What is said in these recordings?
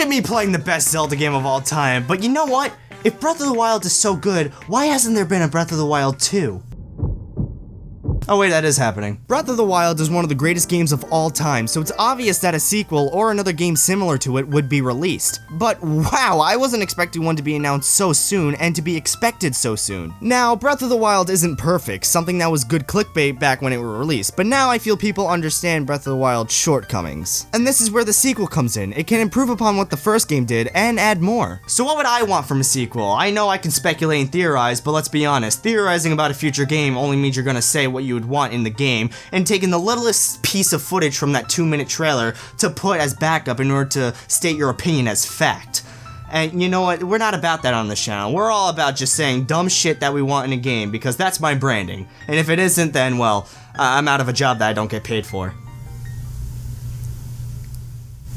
at me playing the best Zelda game of all time, but you know what? If Breath of the Wild is so good, why hasn't there been a Breath of the Wild 2? Oh wait, that is happening. Breath of the Wild is one of the greatest games of all time, so it's obvious that a sequel or another game similar to it would be released. But wow, I wasn't expecting one to be announced so soon and to be expected so soon. Now, Breath of the Wild isn't perfect, something that was good clickbait back when it was released, but now I feel people understand Breath of the Wild's shortcomings. And this is where the sequel comes in. It can improve upon what the first game did and add more. So what would I want from a sequel? I know I can speculate and theorize, but let's be honest, theorizing about a future game only means you're gonna say what you would want in the game and taking the littlest piece of footage from that 2-minute trailer to put as backup in order to state your opinion as fact. And you know what, we're not about that on this channel. We're all about just saying dumb shit that we want in a game because that's my branding. And if it isn't, then well, I'm out of a job that I don't get paid for.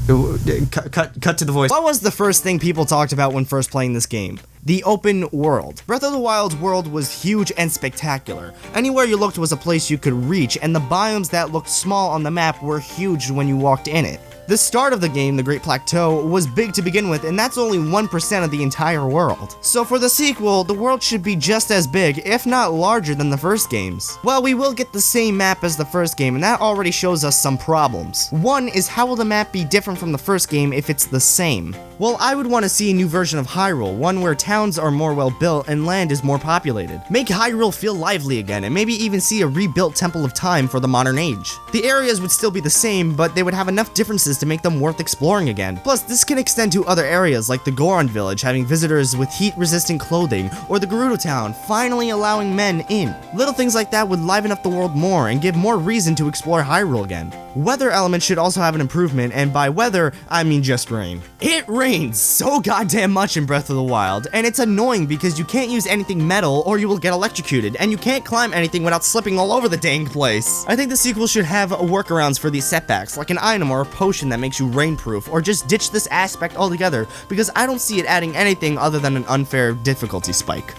Cut to the voice. What was the first thing people talked about when first playing this game? The open world. Breath of the Wild's world was huge and spectacular. Anywhere you looked was a place you could reach, and the biomes that looked small on the map were huge when you walked in it. The start of the game, the Great Plateau, was big to begin with, and that's only 1% of the entire world. So for the sequel, the world should be just as big, if not larger than the first games. Well, we will get the same map as the first game, and that already shows us some problems. One is, how will the map be different from the first game if it's the same? Well, I would want to see a new version of Hyrule, one where towns are more well built and land is more populated. Make Hyrule feel lively again, and maybe even see a rebuilt Temple of Time for the modern age. The areas would still be the same, but they would have enough differences to make them worth exploring again. Plus, this can extend to other areas like the Goron village having visitors with heat-resistant clothing, or the Gerudo town finally allowing men in. Little things like that would liven up the world more and give more reason to explore Hyrule again. Weather elements should also have an improvement, and by weather, I mean just rain. It rains so goddamn much in Breath of the Wild, and it's annoying because you can't use anything metal or you will get electrocuted, and you can't climb anything without slipping all over the dang place. I think the sequel should have workarounds for these setbacks, like an item or a potion that makes you rainproof, or just ditch this aspect altogether, because I don't see it adding anything other than an unfair difficulty spike.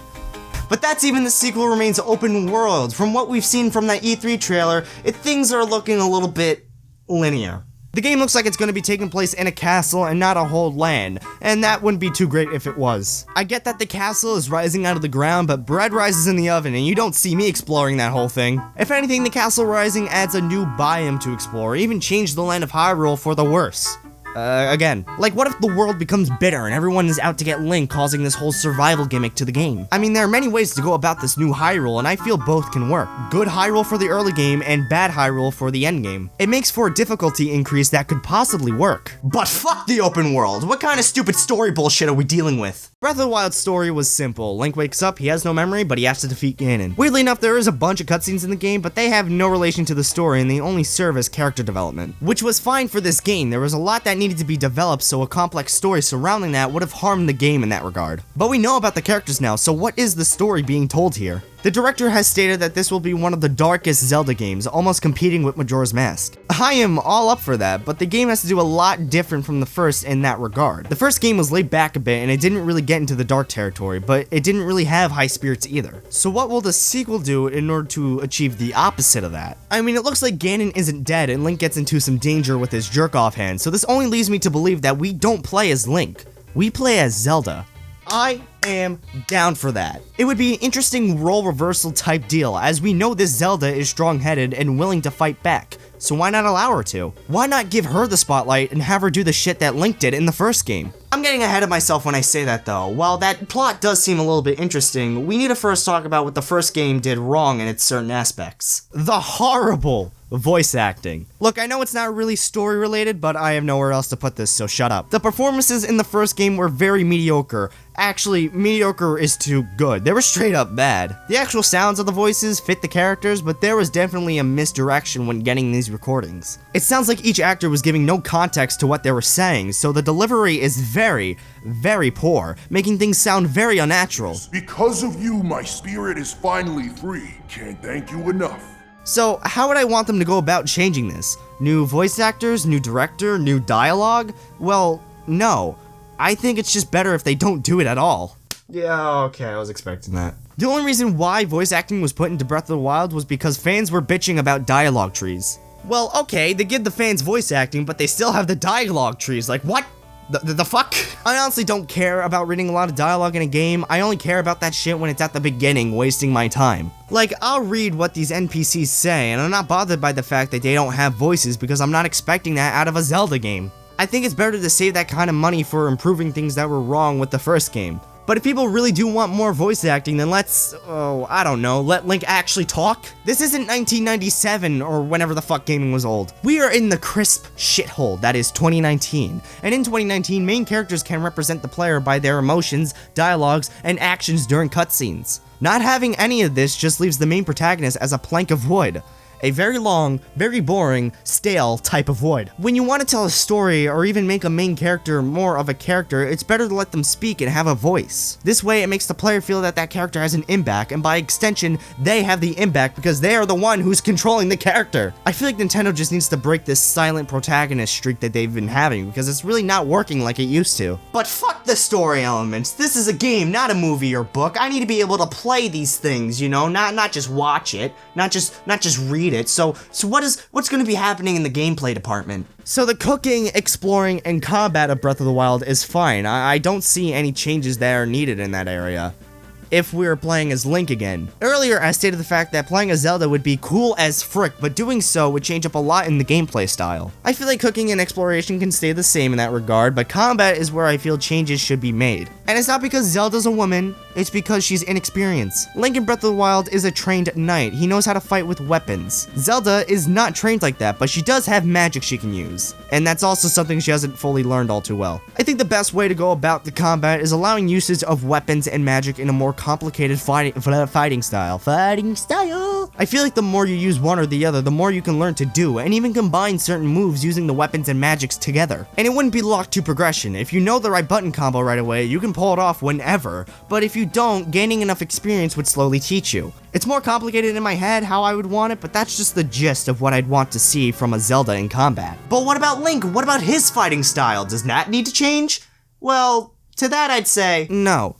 But that's even the sequel remains open world. From what we've seen from that E3 trailer, things are looking a little bit linear. The game looks like it's going to be taking place in a castle and not a whole land, and that wouldn't be too great if it was. I get that the castle is rising out of the ground, but bread rises in the oven and you don't see me exploring that whole thing. If anything, the castle rising adds a new biome to explore, or even change the land of Hyrule for the worse. Again, like what if the world becomes bitter and everyone is out to get Link, causing this whole survival gimmick to the game? I mean, there are many ways to go about this new Hyrule, and I feel both can work. Good Hyrule for the early game and bad Hyrule for the end game. It makes for a difficulty increase that could possibly work. But fuck the open world! What kind of stupid story bullshit are we dealing with? Breath of the Wild's story was simple. Link wakes up, he has no memory, but he has to defeat Ganon. Weirdly enough, there is a bunch of cutscenes in the game, but they have no relation to the story and they only serve as character development. Which was fine for this game. There was a lot that needed to be developed, so a complex story surrounding that would have harmed the game in that regard. But we know about the characters now, so what is the story being told here? The director has stated that this will be one of the darkest Zelda games, almost competing with Majora's Mask. I am all up for that, but the game has to do a lot different from the first in that regard. The first game was laid back a bit and it didn't really get into the dark territory, but it didn't really have high spirits either. So what will the sequel do in order to achieve the opposite of that? I mean, it looks like Ganon isn't dead and Link gets into some danger with his jerk-off hand, so this only leads me to believe that we don't play as Link. We play as Zelda. I am down for that. It would be an interesting role reversal type deal, as we know this Zelda is strong-headed and willing to fight back, so why not allow her to? Why not give her the spotlight and have her do the shit that Link did in the first game? I'm getting ahead of myself when I say that though. While that plot does seem a little bit interesting, we need to first talk about what the first game did wrong in its certain aspects. The horrible voice acting. Look, I know it's not really story related, but I have nowhere else to put this, so shut up. The performances in the first game were very mediocre. Actually, mediocre is too good. They were straight up bad. The actual sounds of the voices fit the characters, but there was definitely a misdirection when getting these recordings. It sounds like each actor was giving no context to what they were saying, so the delivery is very, very poor, making things sound very unnatural. Because of you, my spirit is finally free. Can't thank you enough. So, how would I want them to go about changing this? New voice actors, new director, new dialogue? Well, no. I think it's just better if they don't do it at all. Yeah, okay, I was expecting that. The only reason why voice acting was put into Breath of the Wild was because fans were bitching about dialogue trees. Well, okay, they give the fans voice acting, but they still have the dialogue trees, like what? The fuck? I honestly don't care about reading a lot of dialogue in a game. I only care about that shit when it's at the beginning, wasting my time. Like, I'll read what these NPCs say, and I'm not bothered by the fact that they don't have voices because I'm not expecting that out of a Zelda game. I think it's better to save that kind of money for improving things that were wrong with the first game. But if people really do want more voice acting, then let's, I don't know, let Link actually talk? This isn't 1997 or whenever the fuck gaming was old. We are in the crisp shithole that is 2019. And in 2019, main characters can represent the player by their emotions, dialogues, and actions during cutscenes. Not having any of this just leaves the main protagonist as a plank of wood. A very long, very boring, stale type of wood. When you want to tell a story or even make a main character more of a character, it's better to let them speak and have a voice. This way it makes the player feel that that character has an impact, and by extension, they have the impact because they are the one who's controlling the character. I feel like Nintendo just needs to break this silent protagonist streak that they've been having because it's really not working like it used to. But fuck the story elements. This is a game, not a movie or book. I need to be able to play these things, you know, not just watch it, not just read it. So what's going to be happening in the gameplay department? So the cooking, exploring, and combat of Breath of the Wild is fine. I don't see any changes that are needed in that area if we were playing as Link again. Earlier, I stated the fact that playing as Zelda would be cool as frick, but doing so would change up a lot in the gameplay style. I feel like cooking and exploration can stay the same in that regard, but combat is where I feel changes should be made. And it's not because Zelda's a woman, it's because she's inexperienced. Link in Breath of the Wild is a trained knight. He knows how to fight with weapons. Zelda is not trained like that, but she does have magic she can use. And that's also something she hasn't fully learned all too well. I think the best way to go about the combat is allowing usage of weapons and magic in a more complicated fighting style. I feel like the more you use one or the other, the more you can learn to do, and even combine certain moves using the weapons and magics together. And it wouldn't be locked to progression. If you know the right button combo right away, you can pull it off whenever, but if you don't, gaining enough experience would slowly teach you. It's more complicated in my head how I would want it, but that's just the gist of what I'd want to see from a Zelda in combat. But what about Link? What about his fighting style? Does that need to change? Well, to that I'd say no.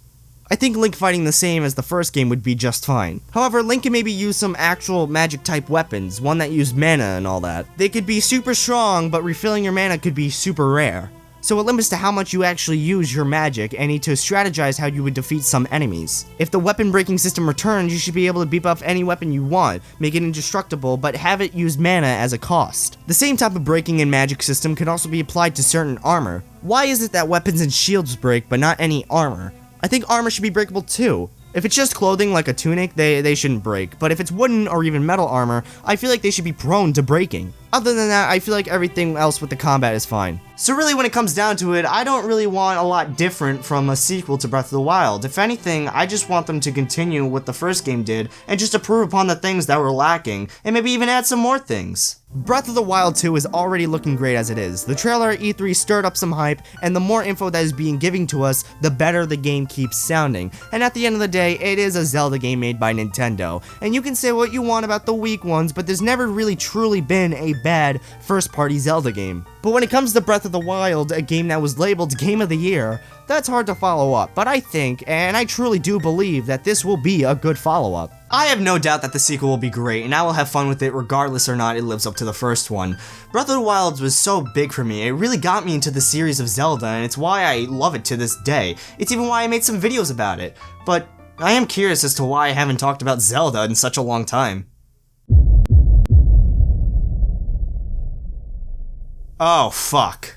I think Link fighting the same as the first game would be just fine. However, Link can maybe use some actual magic type weapons, one that used mana and all that. They could be super strong, but refilling your mana could be super rare. So it limits to how much you actually use your magic and need to strategize how you would defeat some enemies. If the weapon breaking system returns, you should be able to beep up any weapon you want, make it indestructible, but have it use mana as a cost. The same type of breaking and magic system can also be applied to certain armor. Why is it that weapons and shields break, but not any armor? I think armor should be breakable too. If it's just clothing like a tunic, they shouldn't break, but if it's wooden or even metal armor, I feel like they should be prone to breaking. Other than that, I feel like everything else with the combat is fine. So really when it comes down to it, I don't really want a lot different from a sequel to Breath of the Wild. If anything, I just want them to continue what the first game did and just improve upon the things that were lacking, and maybe even add some more things. Breath of the Wild 2 is already looking great as it is. The trailer at E3 stirred up some hype, and the more info that is being given to us, the better the game keeps sounding. And at the end of the day, it is a Zelda game made by Nintendo. And you can say what you want about the weak ones, but there's never really truly been a bad first-party Zelda game. But when it comes to Breath of the Wild, a game that was labeled Game of the Year, that's hard to follow up, but I think, and I truly do believe, that this will be a good follow-up. I have no doubt that the sequel will be great, and I will have fun with it regardless or not it lives up to the first one. Breath of the Wild was so big for me, it really got me into the series of Zelda, and it's why I love it to this day. It's even why I made some videos about it. But I am curious as to why I haven't talked about Zelda in such a long time. Oh, fuck.